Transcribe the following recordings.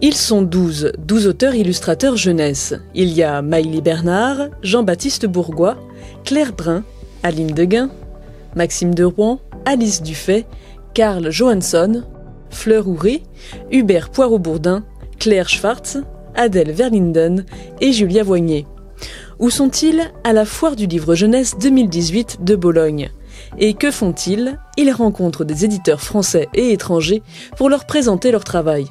Ils sont 12 auteurs-illustrateurs jeunesse. Il y a Maïlie Bernard, Jean-Baptiste Bourgois, Claire Brun, Aline Deguin, Maxime de Rouen, Alice Dufay, Karl Johansson, Fleur Ouré, Hubert Poirot-Bourdin, Claire Schwartz, Adèle Verlinden et Julia Voignet. Où sont-ils à la Foire du Livre Jeunesse 2018 de Bologne? Et que font-ils? Ils rencontrent des éditeurs français et étrangers pour leur présenter leur travail.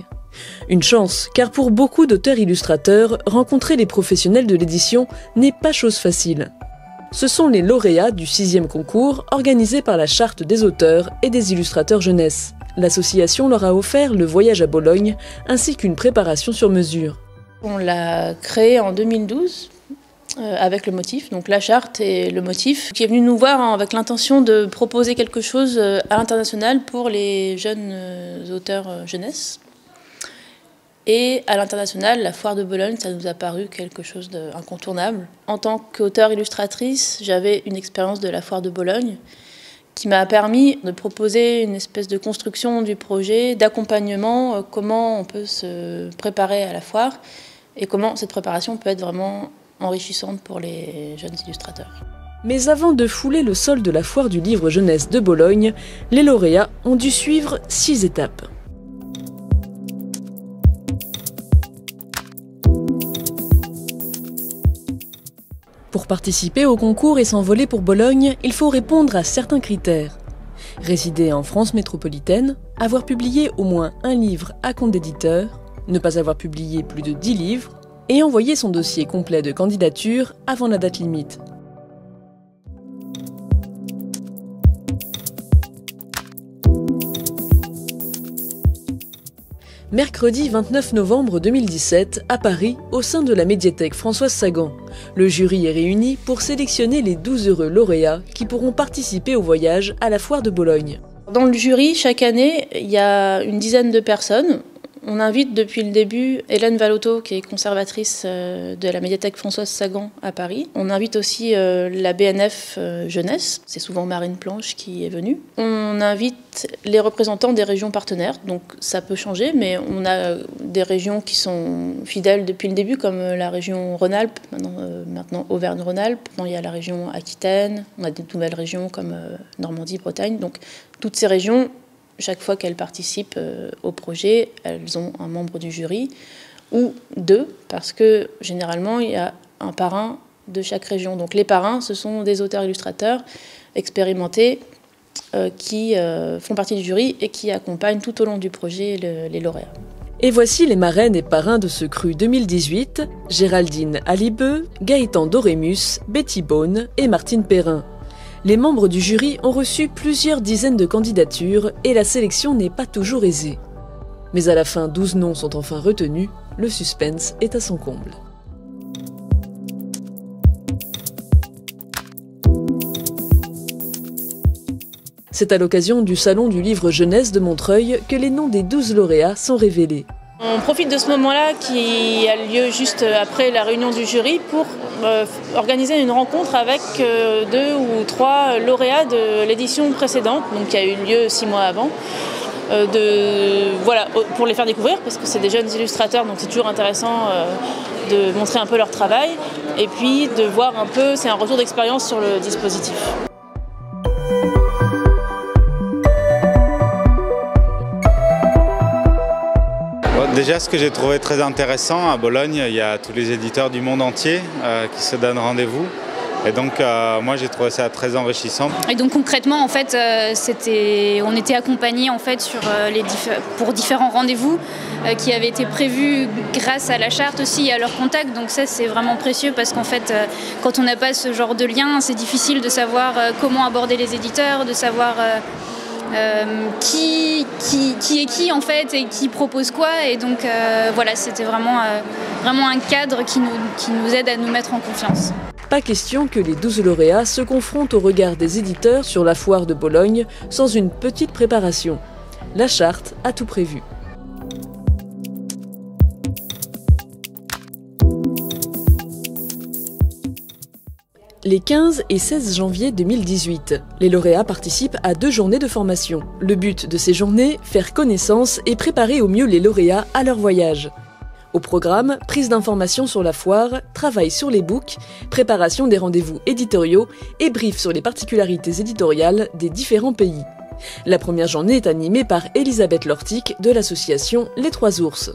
Une chance, car pour beaucoup d'auteurs-illustrateurs, rencontrer les professionnels de l'édition n'est pas chose facile. Ce sont les lauréats du 6e concours organisé par la Charte des auteurs et des illustrateurs jeunesse. L'association leur a offert le voyage à Bologne ainsi qu'une préparation sur mesure. On l'a créé en 2012 avec le motif, donc la charte et le motif, qui est venu nous voir avec l'intention de proposer quelque chose à l'international pour les jeunes auteurs jeunesse. Et à l'international, la Foire de Bologne, ça nous a paru quelque chose d'incontournable. En tant qu'auteur-illustratrice, j'avais une expérience de la Foire de Bologne qui m'a permis de proposer une espèce de construction du projet, d'accompagnement, comment on peut se préparer à la foire et comment cette préparation peut être vraiment enrichissante pour les jeunes illustrateurs. Mais avant de fouler le sol de la Foire du Livre Jeunesse de Bologne, les lauréats ont dû suivre 6 étapes. Pour participer au concours et s'envoler pour Bologne, il faut répondre à certains critères. Résider en France métropolitaine, avoir publié au moins un livre à compte d'éditeur, ne pas avoir publié plus de 10 livres, et envoyer son dossier complet de candidature avant la date limite. Mercredi 29 novembre 2017, à Paris, au sein de la médiathèque Françoise Sagan, le jury est réuni pour sélectionner les 12 heureux lauréats qui pourront participer au voyage à la Foire de Bologne. Dans le jury, chaque année, il y a une dizaine de personnes. On invite depuis le début Hélène Vallotto, qui est conservatrice de la médiathèque Françoise Sagan à Paris. On invite aussi la BNF Jeunesse, c'est souvent Marine Planche qui est venue. On invite les représentants des régions partenaires, donc ça peut changer, mais on a des régions qui sont fidèles depuis le début, comme la région Rhône-Alpes, maintenant Auvergne-Rhône-Alpes. Il y a la région Aquitaine, on a des nouvelles régions comme Normandie, Bretagne. Donc toutes ces régions, chaque fois qu'elles participent au projet, elles ont un membre du jury, ou 2, parce que généralement, il y a un parrain de chaque région. Donc les parrains, ce sont des auteurs-illustrateurs expérimentés qui font partie du jury et qui accompagnent tout au long du projet les lauréats. Et voici les marraines et parrains de ce cru 2018, Géraldine Alibeux, Gaëtan Dorémus, Betty Beaune et Martine Perrin. Les membres du jury ont reçu plusieurs dizaines de candidatures et la sélection n'est pas toujours aisée. Mais à la fin, 12 noms sont enfin retenus, le suspense est à son comble. C'est à l'occasion du Salon du Livre Jeunesse de Montreuil que les noms des 12 lauréats sont révélés. On profite de ce moment-là qui a lieu juste après la réunion du jury pour organiser une rencontre avec 2 ou 3 lauréats de l'édition précédente, donc qui a eu lieu 6 mois avant, pour les faire découvrir, parce que c'est des jeunes illustrateurs, donc c'est toujours intéressant de montrer un peu leur travail, et puis de voir un peu, c'est un retour d'expérience sur le dispositif. Déjà, ce que j'ai trouvé très intéressant à Bologne, il y a tous les éditeurs du monde entier qui se donnent rendez-vous. Et donc, moi, j'ai trouvé ça très enrichissant. Et donc, concrètement, en fait, on était accompagnés en fait, pour différents rendez-vous qui avaient été prévus grâce à la charte aussi et à leur contact. Donc ça, c'est vraiment précieux parce qu'en fait, quand on n'a pas ce genre de lien, c'est difficile de savoir comment aborder les éditeurs, de savoir qui est qui en fait et qui propose quoi, et donc voilà, c'était vraiment un cadre qui nous aide à nous mettre en confiance. Pas question que les 12 lauréats se confrontent au regard des éditeurs sur la Foire de Bologne sans une petite préparation. La charte a tout prévu. les 15 et 16 janvier 2018. Les lauréats participent à 2 journées de formation. Le but de ces journées, faire connaissance et préparer au mieux les lauréats à leur voyage. Au programme, prise d'informations sur la foire, travail sur les books, préparation des rendez-vous éditoriaux et brief sur les particularités éditoriales des différents pays. La première journée est animée par Elisabeth Lortic de l'association Les Trois Ours.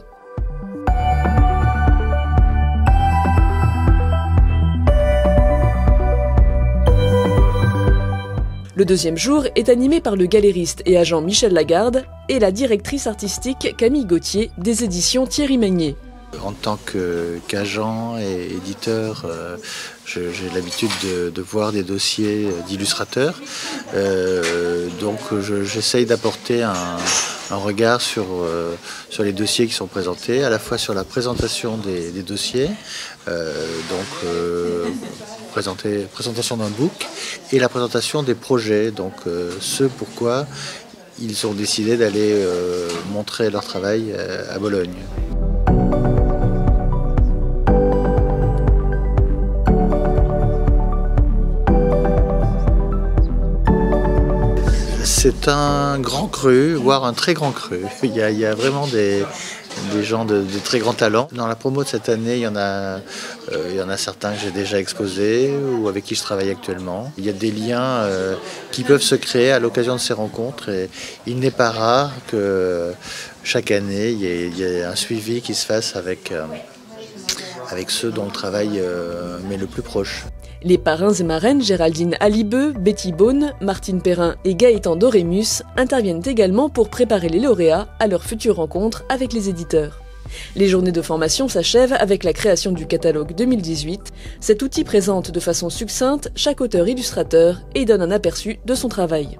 Le deuxième jour est animé par le galériste et agent Michel Lagarde et la directrice artistique Camille Gauthier des éditions Thierry Meignet. En tant qu'agent et éditeur, j'ai l'habitude de voir des dossiers d'illustrateurs. Donc j'essaye d'apporter un regard sur les dossiers qui sont présentés, à la fois sur la présentation des dossiers, présentation d'un book, et la présentation des projets, donc ce pourquoi ils ont décidé d'aller montrer leur travail à Bologne. C'est un grand cru, voire un très grand cru. Il y a vraiment des gens de très grands talents. Dans la promo de cette année, il y en a certains que j'ai déjà exposés ou avec qui je travaille actuellement. Il y a des liens qui peuvent se créer à l'occasion de ces rencontres et il n'est pas rare que chaque année, il y ait un suivi qui se fasse avec ceux dont le travail m'est le plus proche. Les parrains et marraines Géraldine Alibeux, Betty Beaune, Martine Perrin et Gaëtan Dorémus interviennent également pour préparer les lauréats à leur future rencontre avec les éditeurs. Les journées de formation s'achèvent avec la création du catalogue 2018. Cet outil présente de façon succincte chaque auteur-illustrateur et donne un aperçu de son travail.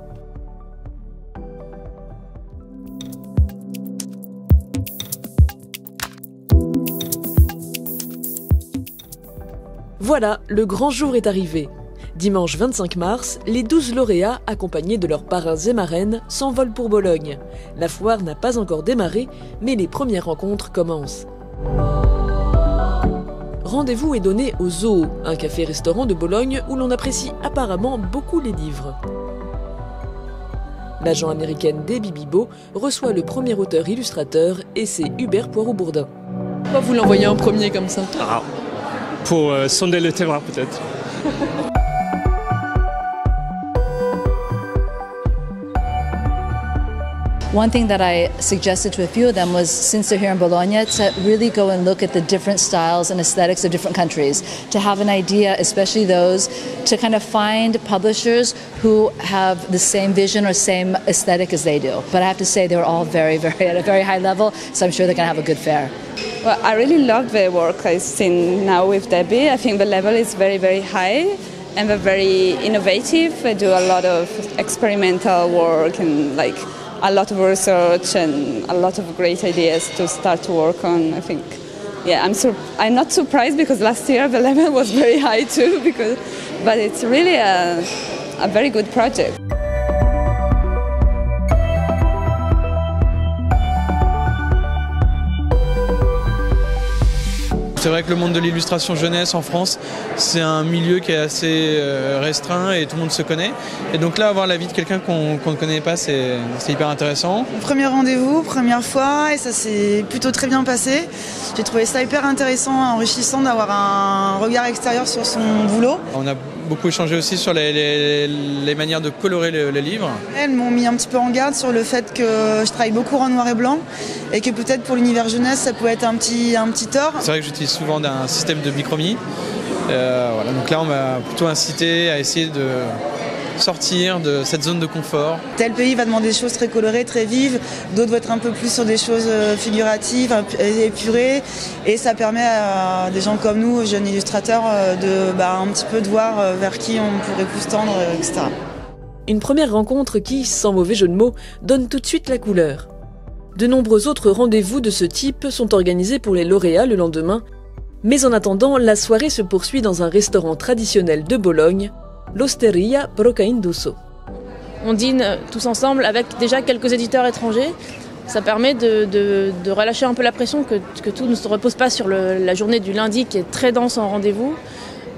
Voilà, le grand jour est arrivé. Dimanche 25 mars, les 12 lauréats, accompagnés de leurs parrains et marraines, s'envolent pour Bologne. La foire n'a pas encore démarré, mais les premières rencontres commencent. Rendez-vous est donné au Zoo, un café-restaurant de Bologne où l'on apprécie apparemment beaucoup les livres. L'agent américaine Debbie Bibo reçoit le premier auteur-illustrateur et c'est Hubert Poirot-Bourdin. Pourquoi vous l'envoyez en premier comme ça ? Pour sonder le terrain peut-être. One thing that I suggested to a few of them was, since they're here in Bologna, to really go and look at the different styles and aesthetics of different countries, to have an idea, especially those, to kind of find publishers who have the same vision or same aesthetic as they do. But I have to say they were all very, very at a very high level, so I'm sure they're going to have a good fair. Well, I really love the work I've seen now with Debbie. I think the level is very, very high and they're very innovative. They do a lot of experimental work and like a lot of research and a lot of great ideas to start to work on. I think, yeah, I'm not surprised because last year the level was very high too, but it's really a very good project. C'est vrai que le monde de l'illustration jeunesse en France, c'est un milieu qui est assez restreint et tout le monde se connaît. Et donc là, avoir l'avis de quelqu'un qu'on ne connaît pas, c'est hyper intéressant. Premier rendez-vous, première fois, et ça s'est plutôt très bien passé. J'ai trouvé ça hyper intéressant, enrichissant d'avoir un regard extérieur sur son boulot. On a beaucoup échangé aussi sur les manières de colorer le livre. Elles m'ont mis un petit peu en garde sur le fait que je travaille beaucoup en noir et blanc et que peut-être pour l'univers jeunesse, ça pouvait être un petit tort. C'est vrai que j'utilise souvent un système de bichromie. Voilà. Donc là, on m'a plutôt incité à essayer de sortir de cette zone de confort. Tel pays va demander des choses très colorées, très vives, d'autres vont être un peu plus sur des choses figuratives, épurées, et ça permet à des gens comme nous, jeunes illustrateurs, un petit peu de voir vers qui on pourrait plus tendre, etc. Une première rencontre qui, sans mauvais jeu de mots, donne tout de suite la couleur. De nombreux autres rendez-vous de ce type sont organisés pour les lauréats le lendemain, mais en attendant, la soirée se poursuit dans un restaurant traditionnel de Bologne, l'Osteria Brocainduso. On dîne tous ensemble avec déjà quelques éditeurs étrangers. Ça permet de relâcher un peu la pression que tout ne se repose pas sur la journée du lundi qui est très dense en rendez-vous.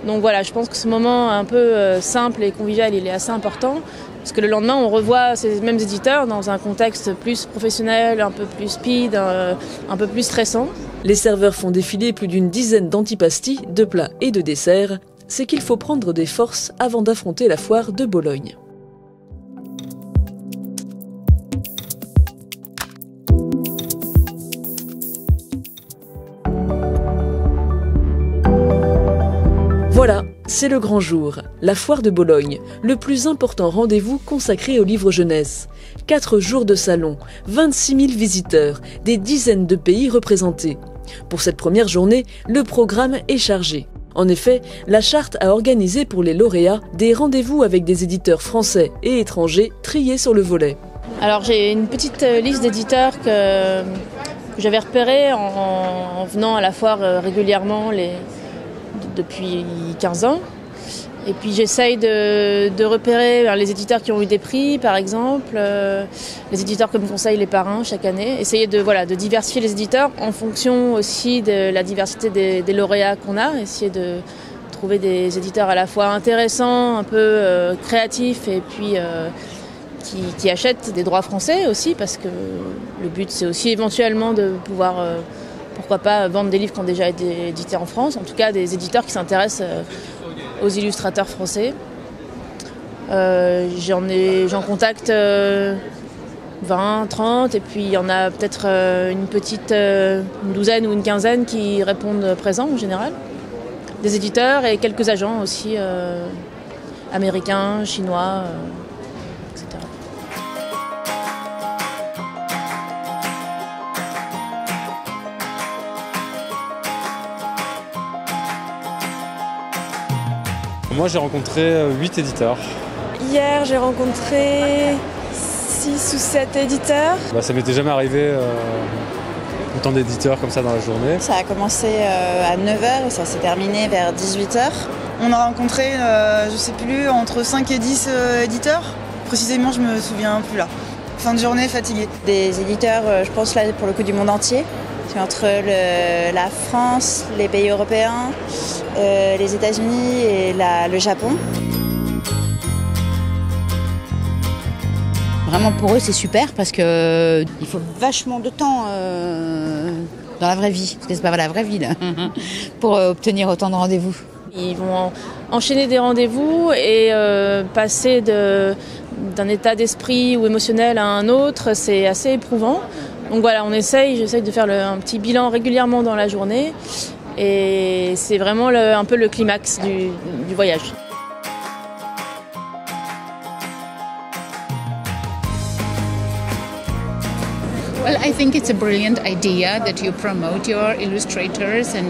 Donc voilà, je pense que ce moment un peu simple et convivial, il est assez important. Parce que le lendemain, on revoit ces mêmes éditeurs dans un contexte plus professionnel, un peu plus speed, un peu plus stressant. Les serveurs font défiler plus d'une dizaine d'antipastis, de plats et de desserts. C'est qu'il faut prendre des forces avant d'affronter la foire de Bologne. Voilà, c'est le grand jour, la foire de Bologne, le plus important rendez-vous consacré au livre jeunesse. 4 jours de salon, 26 000 visiteurs, des dizaines de pays représentés. Pour cette première journée, le programme est chargé. En effet, la charte a organisé pour les lauréats des rendez-vous avec des éditeurs français et étrangers triés sur le volet. Alors j'ai une petite liste d'éditeurs que j'avais repérés en venant à la foire régulièrement depuis 15 ans. Et puis j'essaye de repérer les éditeurs qui ont eu des prix, par exemple, les éditeurs que me conseillent les parrains chaque année. Essayer de diversifier les éditeurs en fonction aussi de la diversité des lauréats qu'on a. Essayer de trouver des éditeurs à la fois intéressants, un peu créatifs et puis qui achètent des droits français aussi, parce que le but c'est aussi éventuellement de pouvoir, pourquoi pas, vendre des livres qui ont déjà été édités en France. En tout cas des éditeurs qui s'intéressent aux illustrateurs français. J'en contacte 20, 30 et puis il y en a peut-être une douzaine ou une quinzaine qui répondent présents en général. Des éditeurs et quelques agents aussi américains, chinois, etc. Moi, j'ai rencontré 8 éditeurs. Hier, j'ai rencontré 6 ou 7 éditeurs. Ça m'était jamais arrivé autant d'éditeurs comme ça dans la journée. Ça a commencé à 9h et ça s'est terminé vers 18h. On a rencontré, je sais plus, entre 5 et 10 éditeurs. Précisément, je me souviens plus là. Fin de journée, fatiguée. Des éditeurs, je pense là pour le coup du monde entier. C'est entre la France, les pays européens, les États-Unis et le Japon. Vraiment pour eux c'est super parce que il faut vachement de temps dans la vraie vie, parce que c'est pas la vraie vie là, pour obtenir autant de rendez-vous. Ils vont enchaîner des rendez-vous et passer d'un état d'esprit ou émotionnel à un autre, c'est assez éprouvant. Donc voilà, j'essaye de faire un petit bilan régulièrement dans la journée et c'est vraiment un peu le climax du voyage. Well, I think it's a brilliant idea that you promote your illustrators, and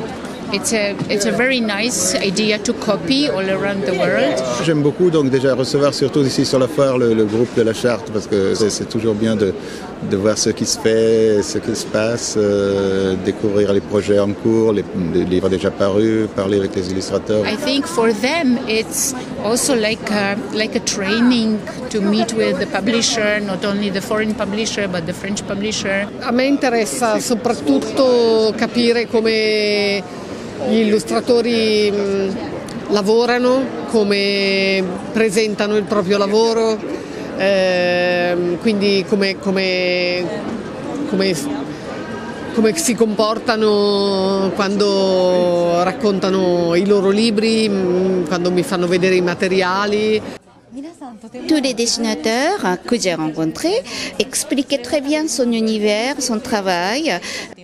it's a very nice idea to copy all around the world. J'aime beaucoup donc déjà recevoir surtout ici sur la foire le groupe de la Charte, parce que c'est toujours bien de voir ce qui se fait, ce qui se passe, découvrir les projets en cours, les livres déjà parus, parler avec les illustrateurs. I think for them it's also like a training to meet with the publisher, not only the foreign publisher but the French publisher. A me interessa soprattutto capire come gli illustratori lavorano, come presentano il proprio lavoro, quindi come si comportano quando raccontano i loro libri, quando mi fanno vedere i materiali. Tous les dessinateurs que j'ai rencontrés expliquaient très bien son univers, son travail.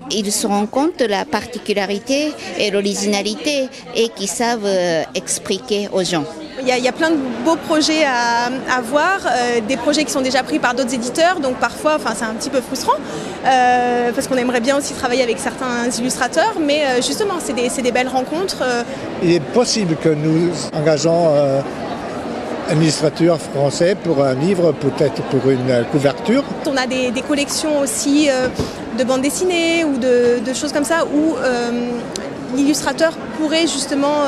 Ils se rendent compte de la particularité et l'originalité et qui savent expliquer aux gens. Il y a plein de beaux projets à voir, des projets qui sont déjà pris par d'autres éditeurs, donc parfois c'est un petit peu frustrant, parce qu'on aimerait bien aussi travailler avec certains illustrateurs, mais justement c'est des belles rencontres. Il est possible que nous engageons un illustrateur français pour un livre, peut-être pour une couverture. On a des collections aussi de bandes dessinées ou de choses comme ça où l'illustrateur pourrait justement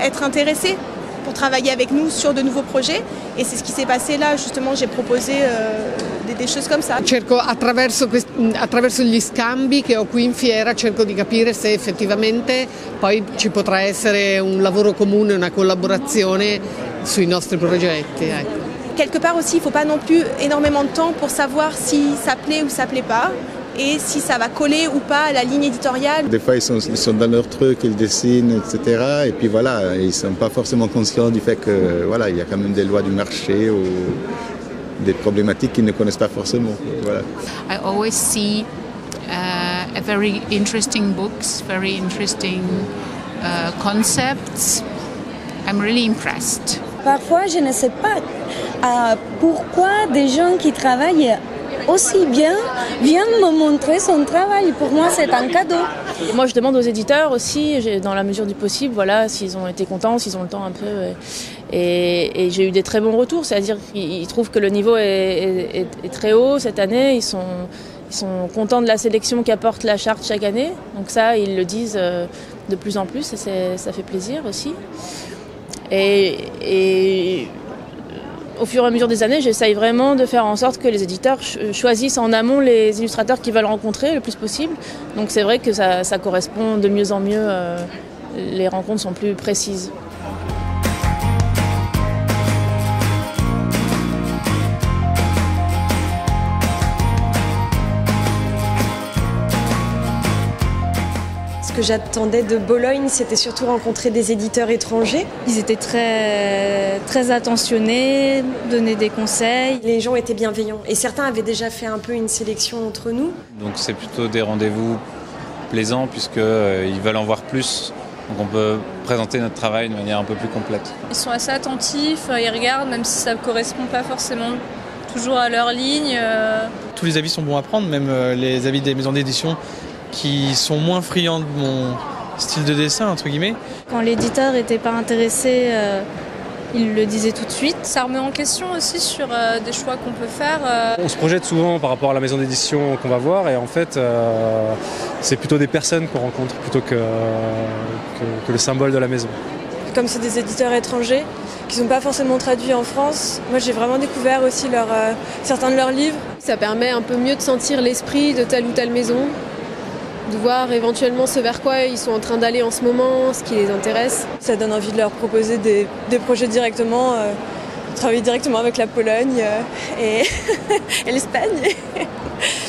être intéressé pour travailler avec nous sur de nouveaux projets. Et c'est ce qui s'est passé là, justement, j'ai proposé des choses comme ça. Cerco attraverso gli scambi che ho qui in fiera, cerco di capire se effettivamente poi ci potrà essere un lavoro comune, una collaborazione sui nostri progetti. Ecco. Quelque part aussi, il ne faut pas non plus énormément de temps pour savoir si ça plaît ou ça ne plaît pas. Et si ça va coller ou pas à la ligne éditoriale. Des fois, ils sont dans leur truc, ils dessinent, etc. Et puis voilà, ils ne sont pas forcément conscients du fait que voilà, il y a quand même des lois du marché ou des problématiques qu'ils ne connaissent pas forcément. Voilà. I always see a very interesting books, very interesting concepts. I'm really impressed. Parfois, je ne sais pas pourquoi des gens qui travaillent aussi bien viennent me montrer son travail. Pour moi, c'est un cadeau. Et moi, je demande aux éditeurs aussi, dans la mesure du possible, voilà, s'ils ont été contents, s'ils ont le temps un peu. Et j'ai eu des très bons retours, c'est-à-dire qu'ils trouvent que le niveau est très haut cette année. Ils sont contents de la sélection qu'apporte la charte chaque année. Donc ça, ils le disent de plus en plus et ça fait plaisir aussi. Et au fur et à mesure des années, j'essaye vraiment de faire en sorte que les éditeurs choisissent en amont les illustrateurs qu'ils veulent rencontrer le plus possible. Donc c'est vrai que ça correspond de mieux en mieux, les rencontres sont plus précises. Ce que j'attendais de Bologne, c'était surtout rencontrer des éditeurs étrangers. Ils étaient très attentionnés, donnaient des conseils. Les gens étaient bienveillants et certains avaient déjà fait un peu une sélection entre nous. Donc c'est plutôt des rendez-vous plaisants puisqu'ils veulent en voir plus. Donc on peut présenter notre travail de manière un peu plus complète. Ils sont assez attentifs, ils regardent même si ça ne correspond pas forcément toujours à leur ligne. Tous les avis sont bons à prendre, même les avis des maisons d'édition qui sont moins friands de mon style de dessin, entre guillemets. Quand l'éditeur n'était pas intéressé, il le disait tout de suite. Ça remet en question aussi sur des choix qu'on peut faire. On se projette souvent par rapport à la maison d'édition qu'on va voir et en fait, c'est plutôt des personnes qu'on rencontre plutôt que le symbole de la maison. Comme c'est des éditeurs étrangers qui ne sont pas forcément traduits en France, moi j'ai vraiment découvert aussi certains de leurs livres. Ça permet un peu mieux de sentir l'esprit de telle ou telle maison, de voir éventuellement ce vers quoi ils sont en train d'aller en ce moment, ce qui les intéresse. Ça donne envie de leur proposer des projets directement, travailler directement avec la Pologne et l'Espagne.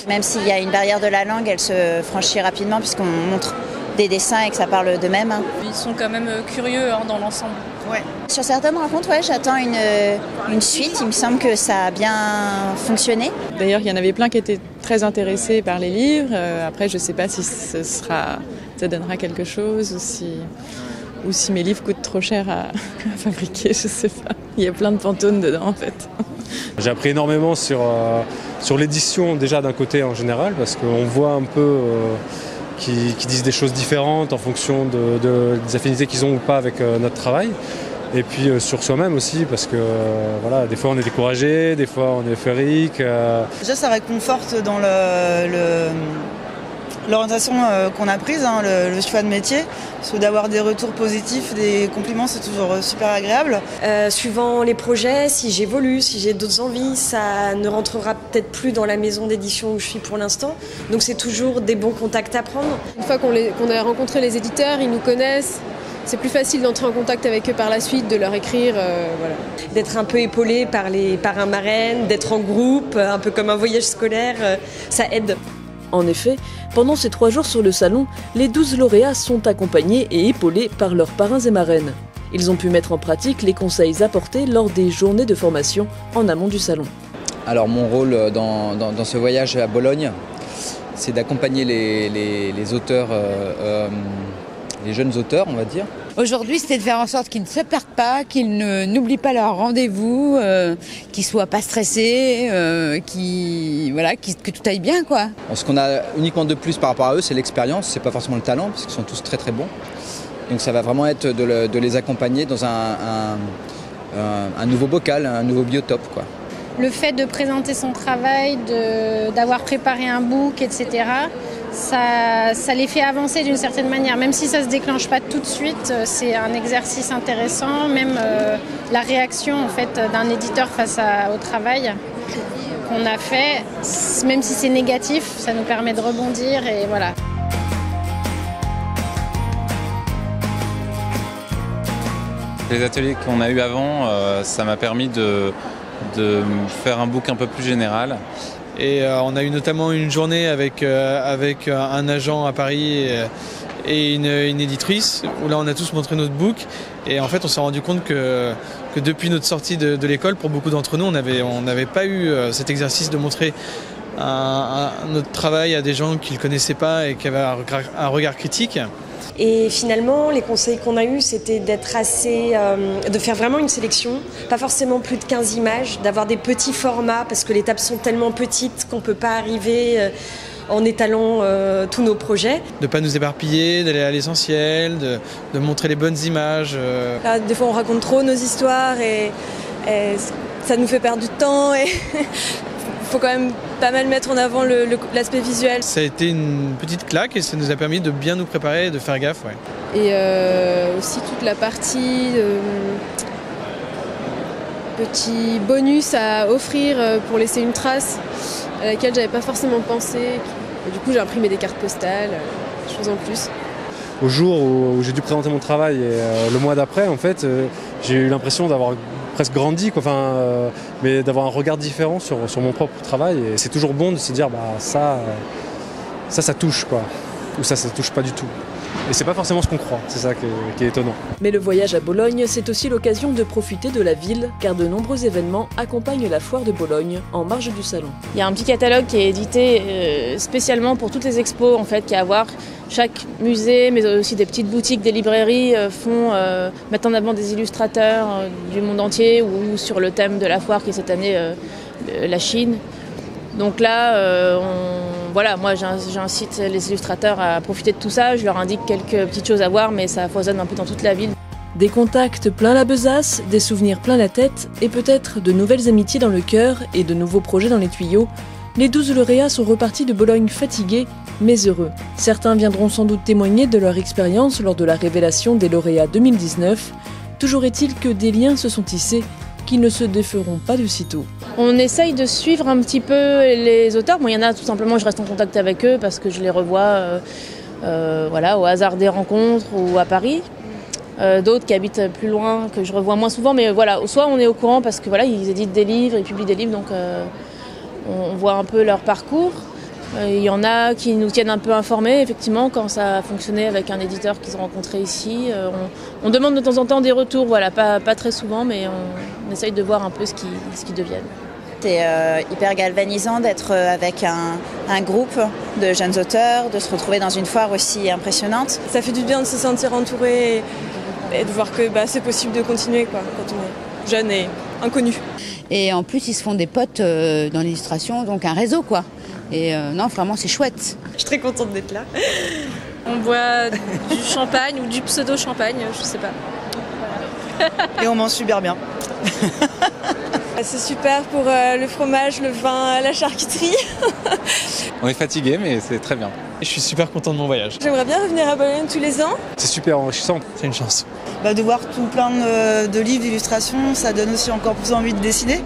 Même s'il y a une barrière de la langue, elle se franchit rapidement puisqu'on montre des dessins et que ça parle d'eux-mêmes. Ils sont quand même curieux dans l'ensemble. Ouais. Sur certaines rencontres, j'attends une suite. Il me semble que ça a bien fonctionné. D'ailleurs, il y en avait plein qui étaient très intéressés par les livres. Après, je ne sais pas si ça donnera quelque chose ou si mes livres coûtent trop cher à fabriquer, je ne sais pas. Il y a plein de pantones dedans, en fait. J'ai appris énormément sur l'édition, déjà d'un côté en général, parce qu'on voit un peu qui disent des choses différentes en fonction des affinités qu'ils ont ou pas avec notre travail. Et puis sur soi-même aussi, parce que voilà, des fois on est découragé, des fois on est euphorique. Déjà ça réconforte dans l'orientation qu'on a prise, le choix de métier, parce que d'avoir des retours positifs, des compliments, c'est toujours super agréable. Suivant les projets, si j'évolue, si j'ai d'autres envies, ça ne rentrera peut-être plus dans la maison d'édition où je suis pour l'instant. Donc c'est toujours des bons contacts à prendre. Une fois qu'on a rencontré les éditeurs, ils nous connaissent. C'est plus facile d'entrer en contact avec eux par la suite, de leur écrire, voilà. D'être un peu épaulé par un marraine, d'être en groupe, un peu comme un voyage scolaire, ça aide. En effet, pendant ces 3 jours sur le salon, les 12 lauréats sont accompagnés et épaulés par leurs parrains et marraines. Ils ont pu mettre en pratique les conseils apportés lors des journées de formation en amont du salon. Alors mon rôle dans ce voyage à Bologne, c'est d'accompagner les auteurs, les jeunes auteurs, on va dire. Aujourd'hui, c'était de faire en sorte qu'ils ne se perdent pas, qu'ils n'oublient pas leur rendez-vous, qu'ils ne soient pas stressés, que tout aille bien, quoi. Ce qu'on a uniquement de plus par rapport à eux, c'est l'expérience, c'est pas forcément le talent, parce qu'ils sont tous très très bons. Donc ça va vraiment être de les accompagner dans un nouveau bocal, un nouveau biotope, quoi. Le fait de présenter son travail, d'avoir préparé un book, etc., ça les fait avancer d'une certaine manière. Même si ça ne se déclenche pas tout de suite, c'est un exercice intéressant. Même la réaction en fait, d'un éditeur face au travail qu'on a fait, même si c'est négatif, ça nous permet de rebondir et voilà. Les ateliers qu'on a eu avant, ça m'a permis de faire un book un peu plus général. Et on a eu notamment une journée avec un agent à Paris et une éditrice, où là on a tous montré notre book. Et en fait on s'est rendu compte que depuis notre sortie de l'école, pour beaucoup d'entre nous, on n'avait pas eu cet exercice de montrer notre travail à des gens qui ne le connaissaient pas et qui avaient un regard critique. Et finalement, les conseils qu'on a eus, c'était d'être de faire vraiment une sélection, pas forcément plus de 15 images, d'avoir des petits formats, parce que les tables sont tellement petites qu'on ne peut pas arriver en étalant tous nos projets. De ne pas nous éparpiller, d'aller à l'essentiel, de montrer les bonnes images. Là, des fois, on raconte trop nos histoires et ça nous fait perdre du temps. Et faut quand même pas mal mettre en avant l'aspect visuel. Ça a été une petite claque et ça nous a permis de bien nous préparer et de faire gaffe. Ouais. Et aussi toute la partie petit bonus à offrir pour laisser une trace à laquelle j'avais pas forcément pensé. Et du coup j'ai imprimé des cartes postales, des choses en plus. Au jour où j'ai dû présenter mon travail et le mois d'après, en fait, j'ai eu l'impression d'avoir presque grandi, quoi, mais d'avoir un regard différent sur mon propre travail. Et c'est toujours bon de se dire, ça touche, quoi, ou ça touche pas du tout. Et c'est pas forcément ce qu'on croit, c'est ça qui est étonnant. Mais le voyage à Bologne, c'est aussi l'occasion de profiter de la ville, car de nombreux événements accompagnent la foire de Bologne en marge du salon. Il y a un petit catalogue qui est édité spécialement pour toutes les expos en fait, qu'il y a à voir. Chaque musée, mais aussi des petites boutiques, des librairies mettent en avant des illustrateurs du monde entier ou sur le thème de la foire qui est cette année la Chine. Donc là, moi j'incite les illustrateurs à profiter de tout ça. Je leur indique quelques petites choses à voir, mais ça foisonne un peu dans toute la ville. Des contacts plein la besace, des souvenirs plein la tête et peut-être de nouvelles amitiés dans le cœur et de nouveaux projets dans les tuyaux. Les 12 lauréats sont repartis de Bologne fatigués, mais heureux. Certains viendront sans doute témoigner de leur expérience lors de la révélation des lauréats 2019. Toujours est-il que des liens se sont tissés qui ne se déferont pas de sitôt. On essaye de suivre un petit peu les auteurs. Il y en a tout simplement, je reste en contact avec eux parce que je les revois au hasard des rencontres ou à Paris. D'autres qui habitent plus loin, que je revois moins souvent, mais voilà, soit on est au courant parce que ils éditent des livres, ils publient des livres, donc on voit un peu leur parcours. Il y en a qui nous tiennent un peu informés, effectivement, quand ça a fonctionné avec un éditeur qu'ils ont rencontré ici. On demande de temps en temps des retours, pas très souvent, mais on essaye de voir un peu ce qu'ils deviennent. C'est hyper galvanisant d'être avec un groupe de jeunes auteurs, de se retrouver dans une foire aussi impressionnante. Ça fait du bien de se sentir entouré et de voir que c'est possible de continuer quand on est jeune et inconnu. Et en plus, ils se font des potes dans l'illustration, donc un réseau, quoi. Et non, vraiment, c'est chouette. Je suis très contente d'être là. On boit du champagne ou du pseudo-champagne, je sais pas. Et on mange super bien. C'est super pour le fromage, le vin, la charcuterie. On est fatigué, mais c'est très bien. Je suis super content de mon voyage. J'aimerais bien revenir à Bologne tous les ans. C'est super enrichissant. C'est une chance. De voir tout plein de livres d'illustration, ça donne aussi encore plus envie de dessiner.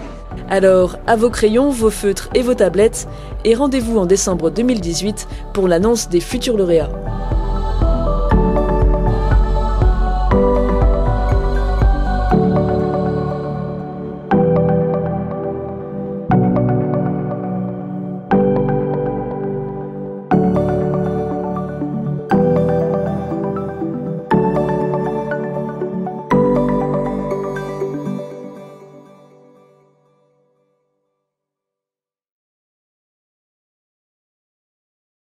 Alors, à vos crayons, vos feutres et vos tablettes, et rendez-vous en décembre 2018 pour l'annonce des futurs lauréats.